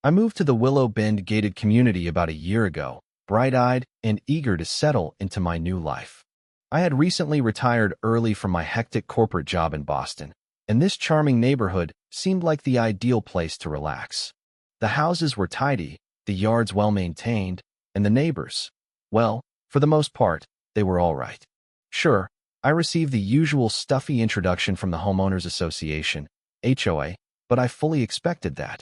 I moved to the Willow Bend gated community about a year ago, bright-eyed and eager to settle into my new life. I had recently retired early from my hectic corporate job in Boston, and this charming neighborhood seemed like the ideal place to relax. The houses were tidy, the yards well-maintained, and the neighbors, well, for the most part, they were all right. Sure, I received the usual stuffy introduction from the Homeowners Association, HOA, but I fully expected that.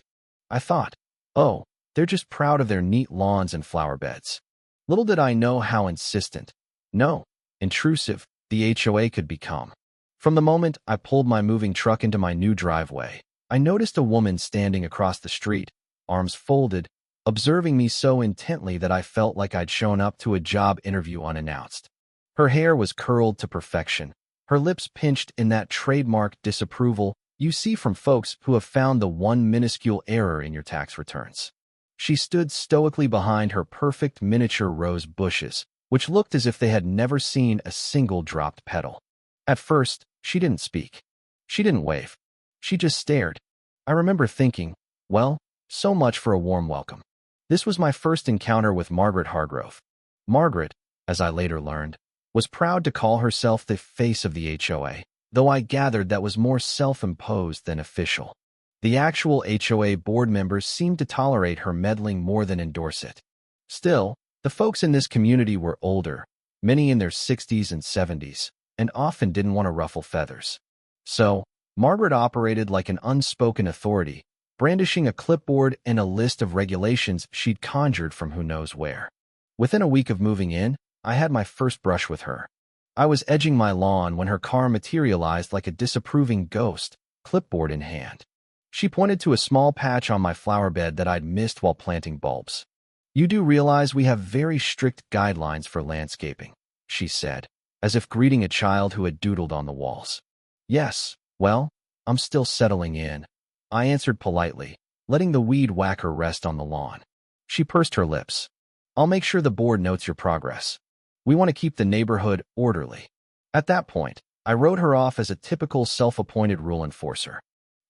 I thought, oh, they're just proud of their neat lawns and flower beds. Little did I know how insistent, no, intrusive, the HOA could become. From the moment I pulled my moving truck into my new driveway, I noticed a woman standing across the street, arms folded, observing me so intently that I felt like I'd shown up to a job interview unannounced. Her hair was curled to perfection, her lips pinched in that trademark disapproval you see from folks who have found the one minuscule error in your tax returns. She stood stoically behind her perfect miniature rose bushes, which looked as if they had never seen a single dropped petal. At first, she didn't speak. She didn't wave. She just stared. I remember thinking, well, so much for a warm welcome. This was my first encounter with Margaret Hargrove. Margaret, as I later learned, was proud to call herself the face of the HOA, though I gathered that was more self-imposed than official. The actual HOA board members seemed to tolerate her meddling more than endorse it. Still, the folks in this community were older, many in their 60s and 70s, and often didn't want to ruffle feathers. So, Margaret operated like an unspoken authority, brandishing a clipboard and a list of regulations she'd conjured from who knows where. Within a week of moving in, I had my first brush with her. I was edging my lawn when her car materialized like a disapproving ghost, clipboard in hand. She pointed to a small patch on my flower bed that I'd missed while planting bulbs. "You do realize we have very strict guidelines for landscaping," she said, as if greeting a child who had doodled on the walls. "Yes, well, I'm still settling in," I answered politely, letting the weed whacker rest on the lawn. She pursed her lips. "I'll make sure the board notes your progress. We want to keep the neighborhood orderly." At that point, I wrote her off as a typical self-appointed rule enforcer.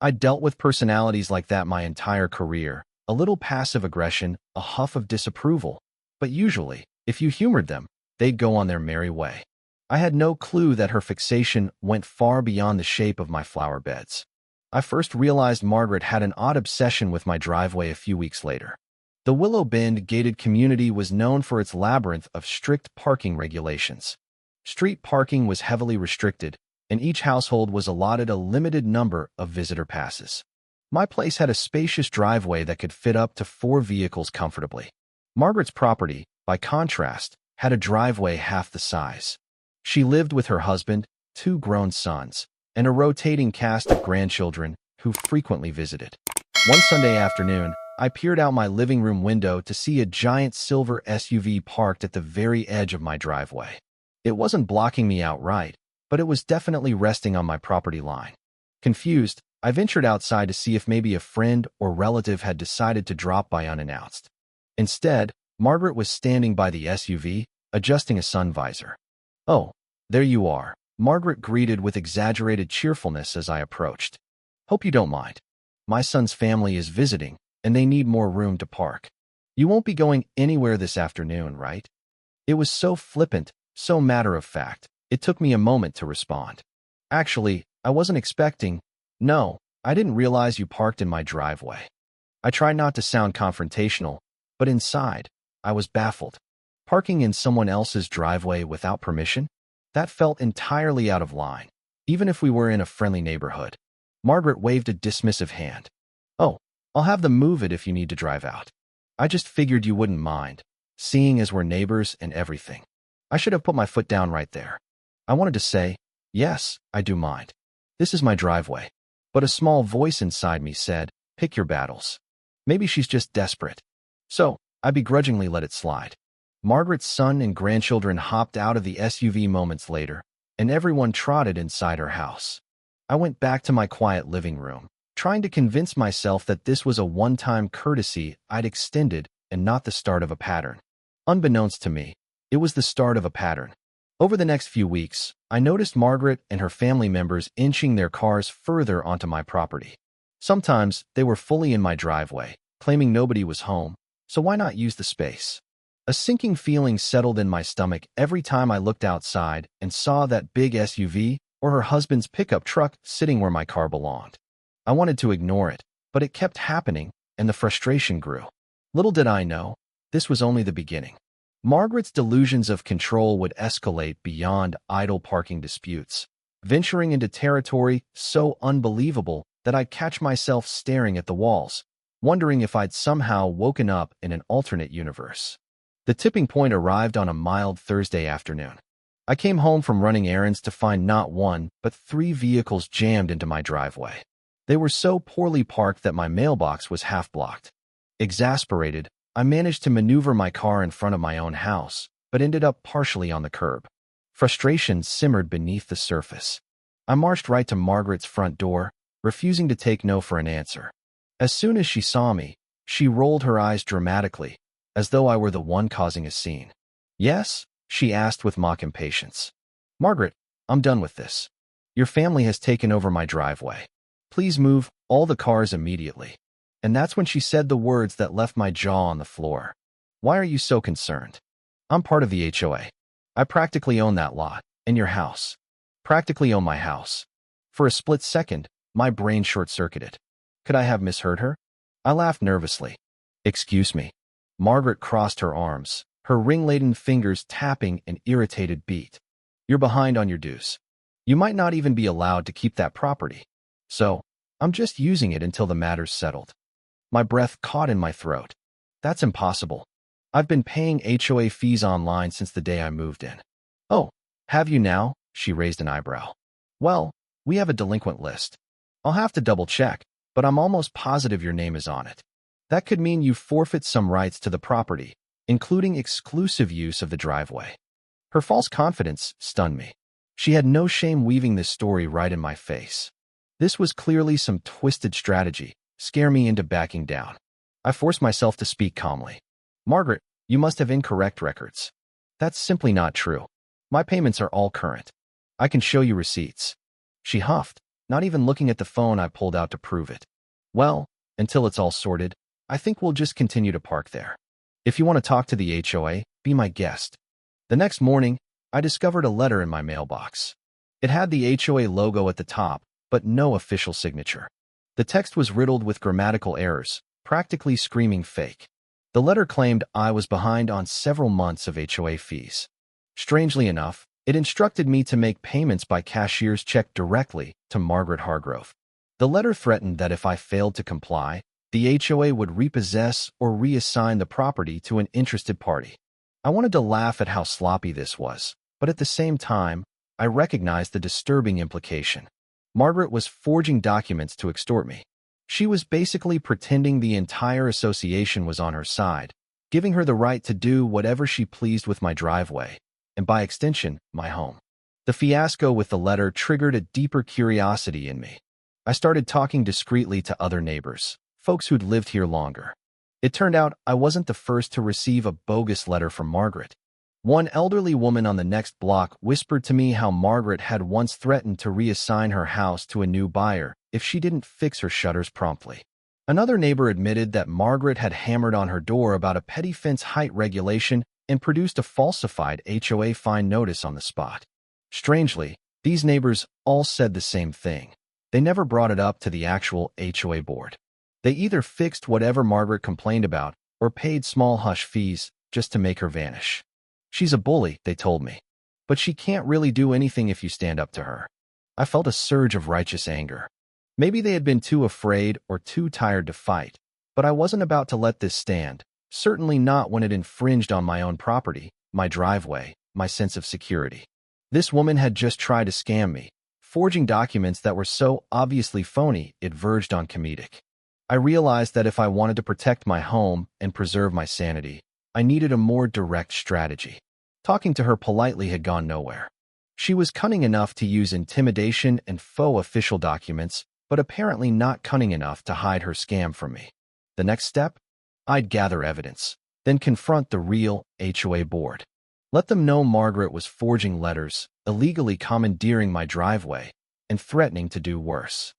I'd dealt with personalities like that my entire career, a little passive aggression, a huff of disapproval, but usually, if you humored them, they'd go on their merry way. I had no clue that her fixation went far beyond the shape of my flower beds. I first realized Margaret had an odd obsession with my driveway a few weeks later. The Willow Bend gated community was known for its labyrinth of strict parking regulations. Street parking was heavily restricted, and each household was allotted a limited number of visitor passes. My place had a spacious driveway that could fit up to 4 vehicles comfortably. Margaret's property, by contrast, had a driveway half the size. She lived with her husband, 2 grown sons, and a rotating cast of grandchildren who frequently visited. One Sunday afternoon, I peered out my living room window to see a giant silver SUV parked at the very edge of my driveway. It wasn't blocking me outright, but it was definitely resting on my property line. Confused, I ventured outside to see if maybe a friend or relative had decided to drop by unannounced. Instead, Margaret was standing by the SUV, adjusting a sun visor. "Oh, there you are," Margaret greeted with exaggerated cheerfulness as I approached. "Hope you don't mind. My son's family is visiting, and they need more room to park. You won't be going anywhere this afternoon, right?" It was so flippant, so matter-of-fact, it took me a moment to respond. "Actually, I wasn't expecting. No, I didn't realize you parked in my driveway." I tried not to sound confrontational, but inside, I was baffled. Parking in someone else's driveway without permission? That felt entirely out of line, even if we were in a friendly neighborhood. Margaret waved a dismissive hand. "Oh, I'll have them move it if you need to drive out. I just figured you wouldn't mind, seeing as we're neighbors and everything." I should have put my foot down right there. I wanted to say, "Yes, I do mind. This is my driveway." But a small voice inside me said, "Pick your battles." Maybe she's just desperate. So, I begrudgingly let it slide. Margaret's son and grandchildren hopped out of the SUV moments later, and everyone trotted inside her house. I went back to my quiet living room, trying to convince myself that this was a one-time courtesy I'd extended and not the start of a pattern. Unbeknownst to me, it was the start of a pattern. Over the next few weeks, I noticed Margaret and her family members inching their cars further onto my property. Sometimes they were fully in my driveway, claiming nobody was home, so why not use the space? A sinking feeling settled in my stomach every time I looked outside and saw that big SUV or her husband's pickup truck sitting where my car belonged. I wanted to ignore it, but it kept happening, and the frustration grew. Little did I know, this was only the beginning. Margaret's delusions of control would escalate beyond idle parking disputes, venturing into territory so unbelievable that I'd catch myself staring at the walls, wondering if I'd somehow woken up in an alternate universe. The tipping point arrived on a mild Thursday afternoon. I came home from running errands to find not one, but 3 vehicles jammed into my driveway. They were so poorly parked that my mailbox was half blocked. Exasperated, I managed to maneuver my car in front of my own house, but ended up partially on the curb. Frustration simmered beneath the surface. I marched right to Margaret's front door, refusing to take no for an answer. As soon as she saw me, she rolled her eyes dramatically, as though I were the one causing a scene. "Yes?" she asked with mock impatience. "Margaret, I'm done with this. Your family has taken over my driveway. Please move all the cars immediately." And that's when she said the words that left my jaw on the floor. "Why are you so concerned? I'm part of the HOA. I practically own that lot, and your house. Practically own my house." For a split second, my brain short-circuited. Could I have misheard her? I laughed nervously. "Excuse me." Margaret crossed her arms, her ring-laden fingers tapping an irritated beat. "You're behind on your dues. You might not even be allowed to keep that property. So, I'm just using it until the matter's settled." My breath caught in my throat. "That's impossible. I've been paying HOA fees online since the day I moved in." "Oh, have you now?" She raised an eyebrow. "Well, we have a delinquent list. I'll have to double-check, but I'm almost positive your name is on it. That could mean you forfeit some rights to the property, including exclusive use of the driveway." Her false confidence stunned me. She had no shame weaving this story right in my face. This was clearly some twisted strategy, scare me into backing down. I forced myself to speak calmly. "Margaret, you must have incorrect records. That's simply not true. My payments are all current. I can show you receipts." She huffed, not even looking at the phone I pulled out to prove it. "Well, until it's all sorted, I think we'll just continue to park there. If you want to talk to the HOA, be my guest." The next morning, I discovered a letter in my mailbox. It had the HOA logo at the top, but no official signature. The text was riddled with grammatical errors, practically screaming fake. The letter claimed I was behind on several months of HOA fees. Strangely enough, it instructed me to make payments by cashier's check directly to Margaret Hargrove. The letter threatened that if I failed to comply, the HOA would repossess or reassign the property to an interested party. I wanted to laugh at how sloppy this was, but at the same time, I recognized the disturbing implication. Margaret was forging documents to extort me. She was basically pretending the entire association was on her side, giving her the right to do whatever she pleased with my driveway, and by extension, my home. The fiasco with the letter triggered a deeper curiosity in me. I started talking discreetly to other neighbors, folks who'd lived here longer. It turned out I wasn't the first to receive a bogus letter from Margaret. One elderly woman on the next block whispered to me how Margaret had once threatened to reassign her house to a new buyer if she didn't fix her shutters promptly. Another neighbor admitted that Margaret had hammered on her door about a petty fence height regulation and produced a falsified HOA fine notice on the spot. Strangely, these neighbors all said the same thing. They never brought it up to the actual HOA board. They either fixed whatever Margaret complained about or paid small hush fees just to make her vanish. "She's a bully," they told me, "but she can't really do anything if you stand up to her." I felt a surge of righteous anger. Maybe they had been too afraid or too tired to fight, but I wasn't about to let this stand, certainly not when it infringed on my own property, my driveway, my sense of security. This woman had just tried to scam me, forging documents that were so obviously phony it verged on comedic. I realized that if I wanted to protect my home and preserve my sanity, I needed a more direct strategy. Talking to her politely had gone nowhere. She was cunning enough to use intimidation and faux official documents, but apparently not cunning enough to hide her scam from me. The next step? I'd gather evidence, then confront the real HOA board. Let them know Margaret was forging letters, illegally commandeering my driveway, and threatening to do worse.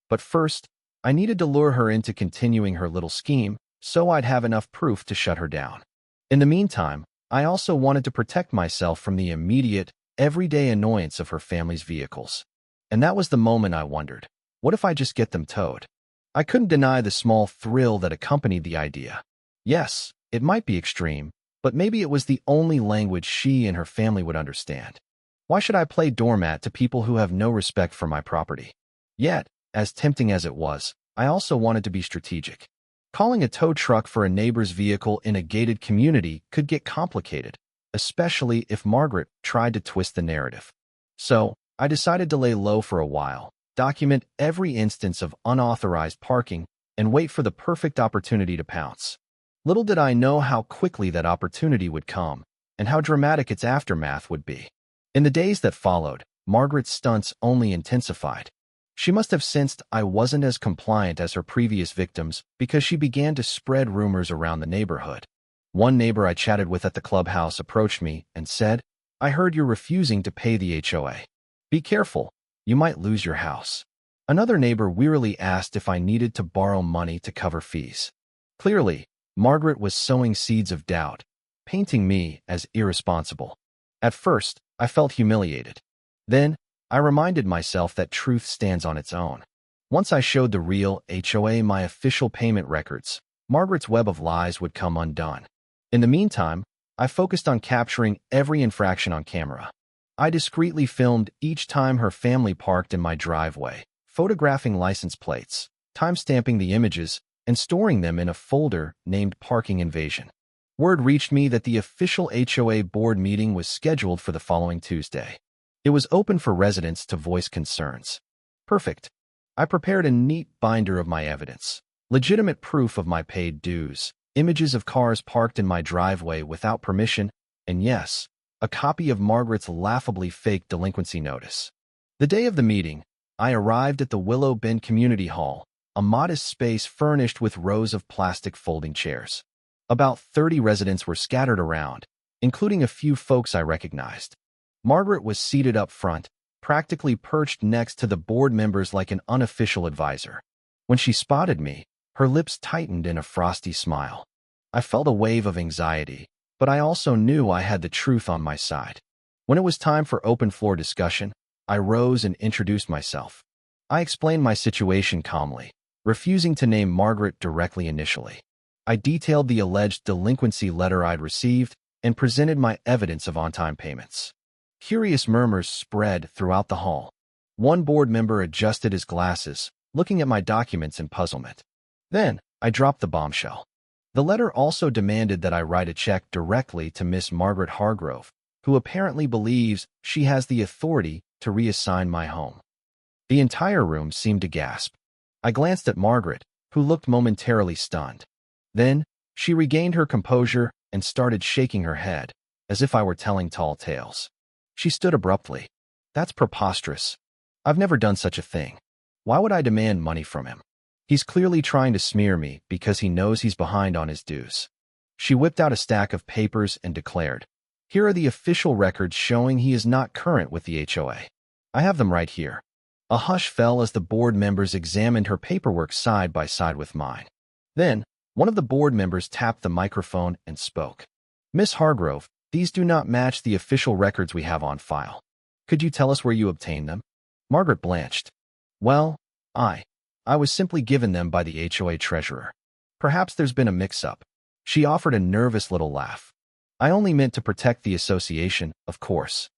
But first, I needed to lure her into continuing her little scheme, so I'd have enough proof to shut her down. In the meantime, I also wanted to protect myself from the immediate, everyday annoyance of her family's vehicles. And that was the moment I wondered, what if I just get them towed? I couldn't deny the small thrill that accompanied the idea. Yes, it might be extreme, but maybe it was the only language she and her family would understand. Why should I play doormat to people who have no respect for my property? Yet, as tempting as it was, I also wanted to be strategic. Calling a tow truck for a neighbor's vehicle in a gated community could get complicated, especially if Margaret tried to twist the narrative. So, I decided to lay low for a while, document every instance of unauthorized parking, and wait for the perfect opportunity to pounce. Little did I know how quickly that opportunity would come, and how dramatic its aftermath would be. In the days that followed, Margaret's stunts only intensified. She must have sensed I wasn't as compliant as her previous victims because she began to spread rumors around the neighborhood. One neighbor I chatted with at the clubhouse approached me and said, "I heard you're refusing to pay the HOA. Be careful, you might lose your house." Another neighbor wearily asked if I needed to borrow money to cover fees. Clearly, Margaret was sowing seeds of doubt, painting me as irresponsible. At first, I felt humiliated. Then, I reminded myself that truth stands on its own. Once I showed the real HOA my official payment records, Margaret's web of lies would come undone. In the meantime, I focused on capturing every infraction on camera. I discreetly filmed each time her family parked in my driveway, photographing license plates, timestamping the images, and storing them in a folder named Parking Invasion. Word reached me that the official HOA board meeting was scheduled for the following Tuesday. It was open for residents to voice concerns. Perfect. I prepared a neat binder of my evidence, legitimate proof of my paid dues, images of cars parked in my driveway without permission, and yes, a copy of Margaret's laughably fake delinquency notice. The day of the meeting, I arrived at the Willow Bend Community Hall, a modest space furnished with rows of plastic folding chairs. About 30 residents were scattered around, including a few folks I recognized. Margaret was seated up front, practically perched next to the board members like an unofficial advisor. When she spotted me, her lips tightened in a frosty smile. I felt a wave of anxiety, but I also knew I had the truth on my side. When it was time for open floor discussion, I rose and introduced myself. I explained my situation calmly, refusing to name Margaret directly initially. I detailed the alleged delinquency letter I'd received and presented my evidence of on-time payments. Curious murmurs spread throughout the hall. One board member adjusted his glasses, looking at my documents in puzzlement. Then, I dropped the bombshell. The letter also demanded that I write a check directly to Miss Margaret Hargrove, who apparently believes she has the authority to reassign my home. The entire room seemed to gasp. I glanced at Margaret, who looked momentarily stunned. Then, she regained her composure and started shaking her head, as if I were telling tall tales. She stood abruptly. "That's preposterous. I've never done such a thing. Why would I demand money from him? He's clearly trying to smear me because he knows he's behind on his dues." She whipped out a stack of papers and declared, "Here are the official records showing he is not current with the HOA. I have them right here." A hush fell as the board members examined her paperwork side by side with mine. Then, one of the board members tapped the microphone and spoke. "Miss Hargrove, these do not match the official records we have on file. Could you tell us where you obtained them?" Margaret blanched. "Well, I was simply given them by the HOA treasurer. Perhaps there's been a mix-up." She offered a nervous little laugh. "I only meant to protect the association, of course."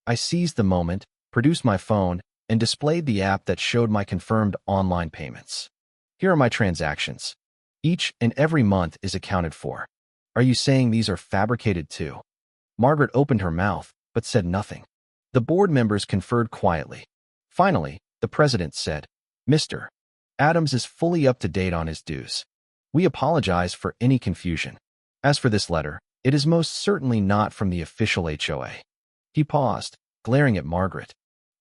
I seized the moment, produced my phone, and displayed the app that showed my confirmed online payments. "Here are my transactions. Each and every month is accounted for. Are you saying these are fabricated too?" Margaret opened her mouth, but said nothing. The board members conferred quietly. Finally, the president said, "Mr. Adams is fully up to date on his dues. We apologize for any confusion. As for this letter, it is most certainly not from the official HOA." He paused, glaring at Margaret.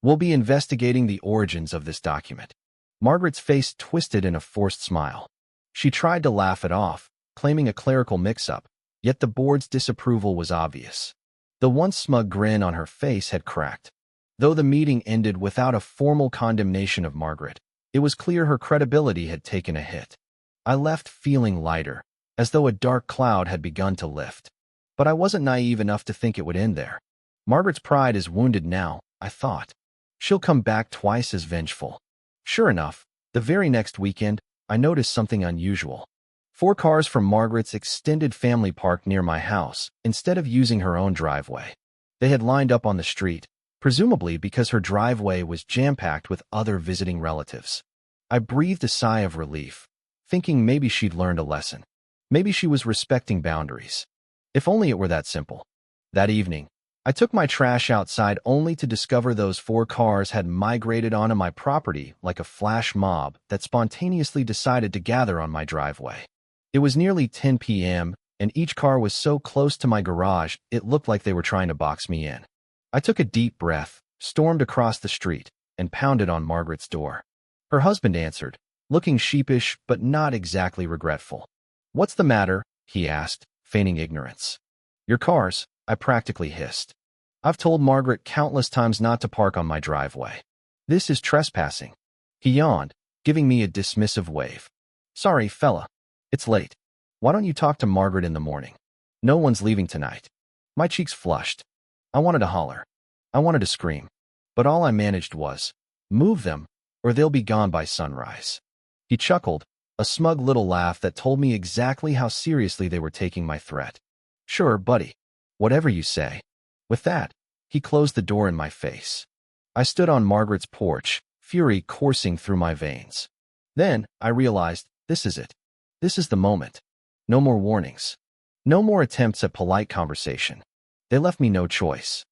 "We'll be investigating the origins of this document." Margaret's face twisted in a forced smile. She tried to laugh it off, claiming a clerical mix-up, yet the board's disapproval was obvious. The once smug grin on her face had cracked. Though the meeting ended without a formal condemnation of Margaret, it was clear her credibility had taken a hit. I left feeling lighter, as though a dark cloud had begun to lift. But I wasn't naive enough to think it would end there. Margaret's pride is wounded now, I thought. She'll come back twice as vengeful. Sure enough, the very next weekend, I noticed something unusual. 4 cars from Margaret's extended family parked near my house, instead of using her own driveway. They had lined up on the street, presumably because her driveway was jam-packed with other visiting relatives. I breathed a sigh of relief, thinking maybe she'd learned a lesson. Maybe she was respecting boundaries. If only it were that simple. That evening, I took my trash outside only to discover those 4 cars had migrated onto my property like a flash mob that spontaneously decided to gather on my driveway. It was nearly 10 p.m., and each car was so close to my garage it looked like they were trying to box me in. I took a deep breath, stormed across the street, and pounded on Margaret's door. Her husband answered, looking sheepish but not exactly regretful. "What's the matter?" he asked, feigning ignorance. "Your cars," I practically hissed. "I've told Margaret countless times not to park on my driveway. This is trespassing." He yawned, giving me a dismissive wave. "Sorry, fella. It's late. Why don't you talk to Margaret in the morning? No one's leaving tonight." My cheeks flushed. I wanted to holler. I wanted to scream. But all I managed was, "Move them, or they'll be gone by sunrise." He chuckled, a smug little laugh that told me exactly how seriously they were taking my threat. "Sure, buddy. Whatever you say." With that, he closed the door in my face. I stood on Margaret's porch, fury coursing through my veins. Then, I realized, this is it. This is the moment. No more warnings. No more attempts at polite conversation. They left me no choice.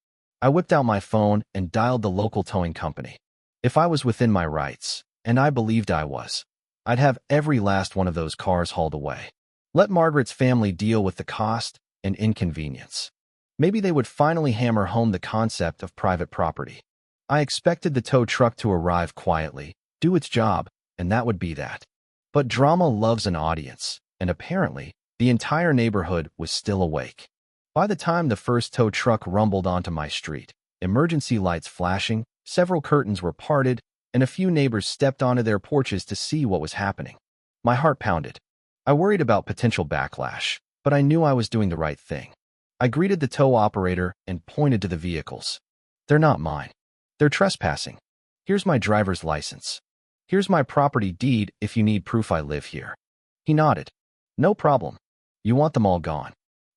I whipped out my phone and dialed the local towing company. If I was within my rights, and I believed I was, I'd have every last one of those cars hauled away. Let Margaret's family deal with the cost and inconvenience. Maybe they would finally hammer home the concept of private property. I expected the tow truck to arrive quietly, do its job, and that would be that. But drama loves an audience, and apparently, the entire neighborhood was still awake. By the time the first tow truck rumbled onto my street, emergency lights flashing, several curtains were parted, and a few neighbors stepped onto their porches to see what was happening. My heart pounded. I worried about potential backlash, but I knew I was doing the right thing. I greeted the tow operator and pointed to the vehicles. "They're not mine. They're trespassing. Here's my driver's license. Here's my property deed if you need proof I live here." He nodded. "No problem. You want them all gone?"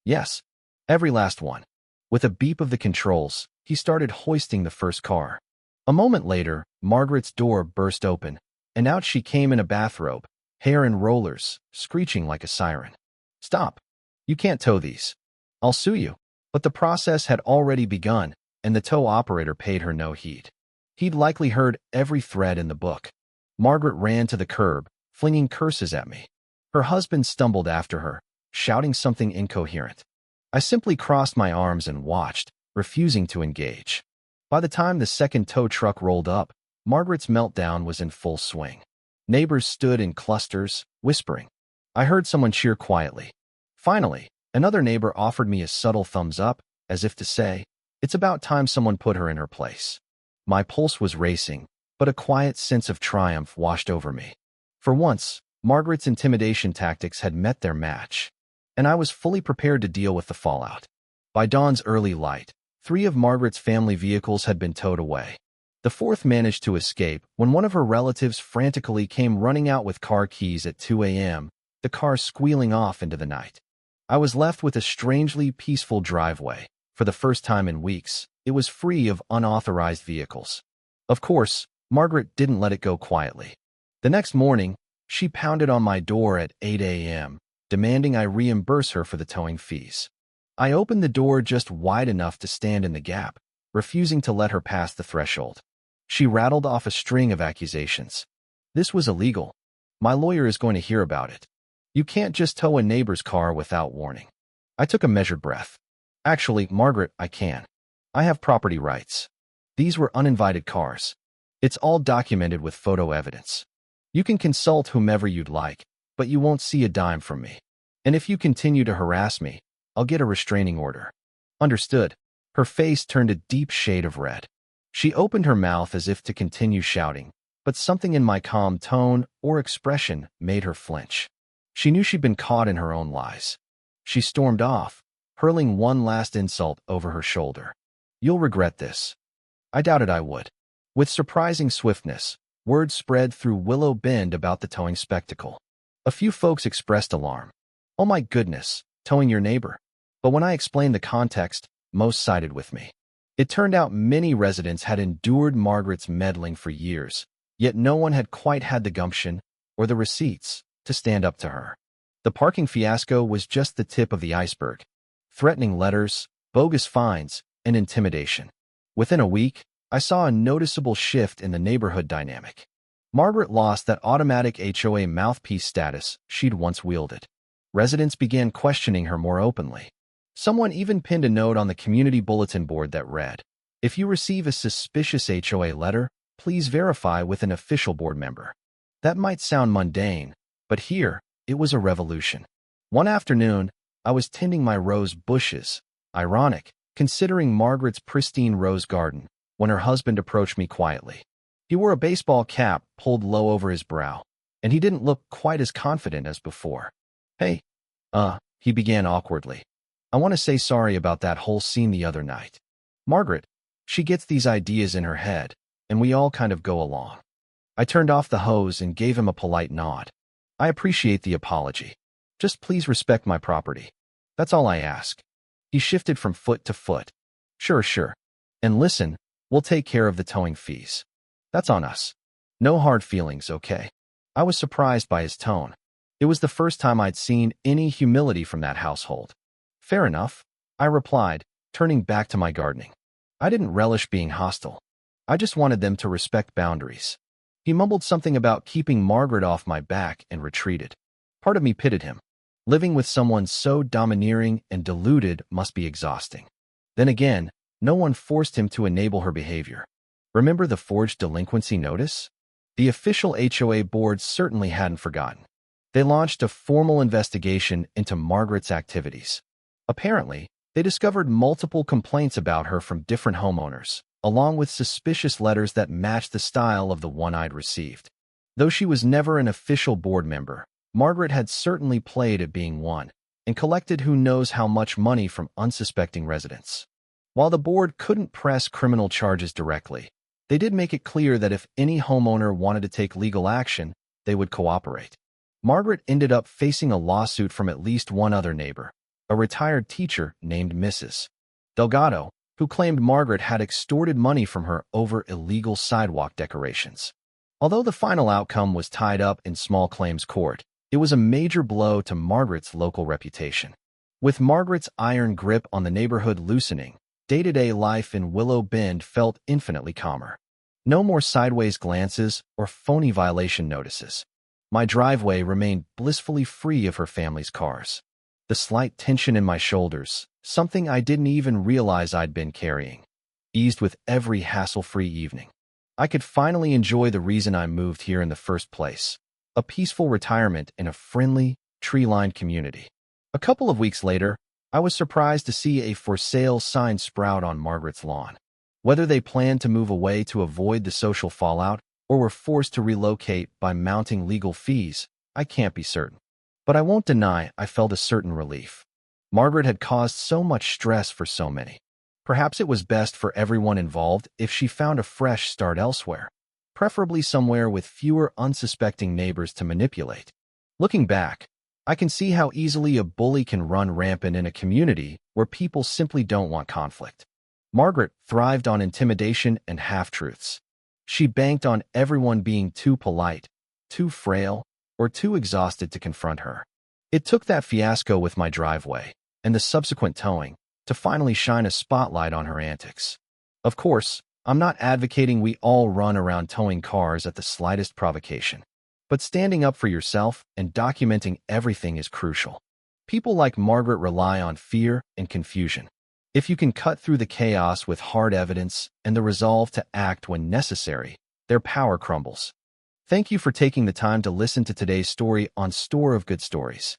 "Yes. Every last one." With a beep of the controls, he started hoisting the first car. A moment later, Margaret's door burst open, and out she came in a bathrobe, hair in rollers, screeching like a siren. "Stop. You can't tow these. I'll sue you." But the process had already begun, and the tow operator paid her no heed. He'd likely heard every thread in the book. Margaret ran to the curb, flinging curses at me. Her husband stumbled after her, shouting something incoherent. I simply crossed my arms and watched, refusing to engage. By the time the second tow truck rolled up, Margaret's meltdown was in full swing. Neighbors stood in clusters, whispering. I heard someone cheer quietly. Finally, another neighbor offered me a subtle thumbs up, as if to say, "It's about time someone put her in her place." My pulse was racing, but a quiet sense of triumph washed over me. For once, Margaret's intimidation tactics had met their match, and I was fully prepared to deal with the fallout. By dawn's early light, 3 of Margaret's family vehicles had been towed away. The 4th managed to escape when one of her relatives frantically came running out with car keys at 2 a.m., the car squealing off into the night. I was left with a strangely peaceful driveway. For the first time in weeks, it was free of unauthorized vehicles. Of course, Margaret didn't let it go quietly. The next morning, she pounded on my door at 8 a.m., demanding I reimburse her for the towing fees. I opened the door just wide enough to stand in the gap, refusing to let her pass the threshold. She rattled off a string of accusations. "This was illegal. My lawyer is going to hear about it. You can't just tow a neighbor's car without warning." I took a measured breath. "Actually, Margaret, I can. I have property rights. These were uninvited cars. It's all documented with photo evidence. You can consult whomever you'd like, but you won't see a dime from me. And if you continue to harass me, I'll get a restraining order." "Understood." Her face turned a deep shade of red. She opened her mouth as if to continue shouting, but something in my calm tone or expression made her flinch. She knew she'd been caught in her own lies. She stormed off, hurling one last insult over her shoulder. "You'll regret this." I doubted I would. With surprising swiftness, word spread through Willow Bend about the towing spectacle. A few folks expressed alarm. "Oh my goodness, towing your neighbor." But when I explained the context, most sided with me. It turned out many residents had endured Margaret's meddling for years, yet no one had quite had the gumption, or the receipts, to stand up to her. The parking fiasco was just the tip of the iceberg. Threatening letters, bogus fines, and intimidation. Within a week, I saw a noticeable shift in the neighborhood dynamic. Margaret lost that automatic HOA mouthpiece status she'd once wielded. Residents began questioning her more openly. Someone even pinned a note on the community bulletin board that read, "If you receive a suspicious HOA letter, please verify with an official board member." That might sound mundane, but here, it was a revolution. One afternoon, I was tending my rose bushes, ironic, considering Margaret's pristine rose garden, when her husband approached me quietly. He wore a baseball cap pulled low over his brow, and he didn't look quite as confident as before. "Hey, he began awkwardly. "I want to say sorry about that whole scene the other night. Margaret, she gets these ideas in her head, and we all kind of go along." I turned off the hose and gave him a polite nod. "I appreciate the apology. Just please respect my property. That's all I ask." He shifted from foot to foot. Sure. And listen, we'll take care of the towing fees. That's on us. No hard feelings, okay?" I was surprised by his tone. It was the first time I'd seen any humility from that household. "Fair enough," I replied, turning back to my gardening. I didn't relish being hostile. I just wanted them to respect boundaries. He mumbled something about keeping Margaret off my back and retreated. Part of me pitied him. Living with someone so domineering and deluded must be exhausting. Then again, no one forced him to enable her behavior. Remember the forged delinquency notice? The official HOA board certainly hadn't forgotten. They launched a formal investigation into Margaret's activities. Apparently, they discovered multiple complaints about her from different homeowners, along with suspicious letters that matched the style of the one I'd received. Though she was never an official board member, Margaret had certainly played at being one, and collected who knows how much money from unsuspecting residents. While the board couldn't press criminal charges directly, they did make it clear that if any homeowner wanted to take legal action, they would cooperate. Margaret ended up facing a lawsuit from at least one other neighbor, a retired teacher named Mrs. Delgado, who claimed Margaret had extorted money from her over illegal sidewalk decorations. Although the final outcome was tied up in small claims court, it was a major blow to Margaret's local reputation. With Margaret's iron grip on the neighborhood loosening, day-to-day life in Willow Bend felt infinitely calmer. No more sideways glances or phony violation notices. My driveway remained blissfully free of her family's cars. The slight tension in my shoulders, something I didn't even realize I'd been carrying, eased with every hassle-free evening. I could finally enjoy the reason I moved here in the first place, a peaceful retirement in a friendly, tree-lined community. A couple of weeks later, I was surprised to see a for sale sign sprout on Margaret's lawn. Whether they planned to move away to avoid the social fallout or were forced to relocate by mounting legal fees, I can't be certain. But I won't deny I felt a certain relief. Margaret had caused so much stress for so many. Perhaps it was best for everyone involved if she found a fresh start elsewhere, preferably somewhere with fewer unsuspecting neighbors to manipulate. Looking back, I can see how easily a bully can run rampant in a community where people simply don't want conflict. Margaret thrived on intimidation and half-truths. She banked on everyone being too polite, too frail, or too exhausted to confront her. It took that fiasco with my driveway, and the subsequent towing, to finally shine a spotlight on her antics. Of course, I'm not advocating we all run around towing cars at the slightest provocation. But standing up for yourself and documenting everything is crucial. People like Margaret rely on fear and confusion. If you can cut through the chaos with hard evidence and the resolve to act when necessary, their power crumbles. Thank you for taking the time to listen to today's story on Store of Good Stories.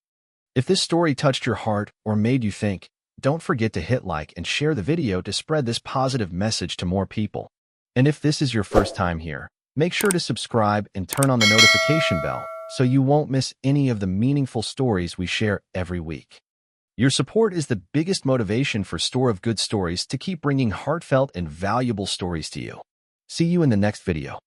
If this story touched your heart or made you think, don't forget to hit like and share the video to spread this positive message to more people. And if this is your first time here, make sure to subscribe and turn on the notification bell so you won't miss any of the meaningful stories we share every week. Your support is the biggest motivation for Store of Good Stories to keep bringing heartfelt and valuable stories to you. See you in the next video.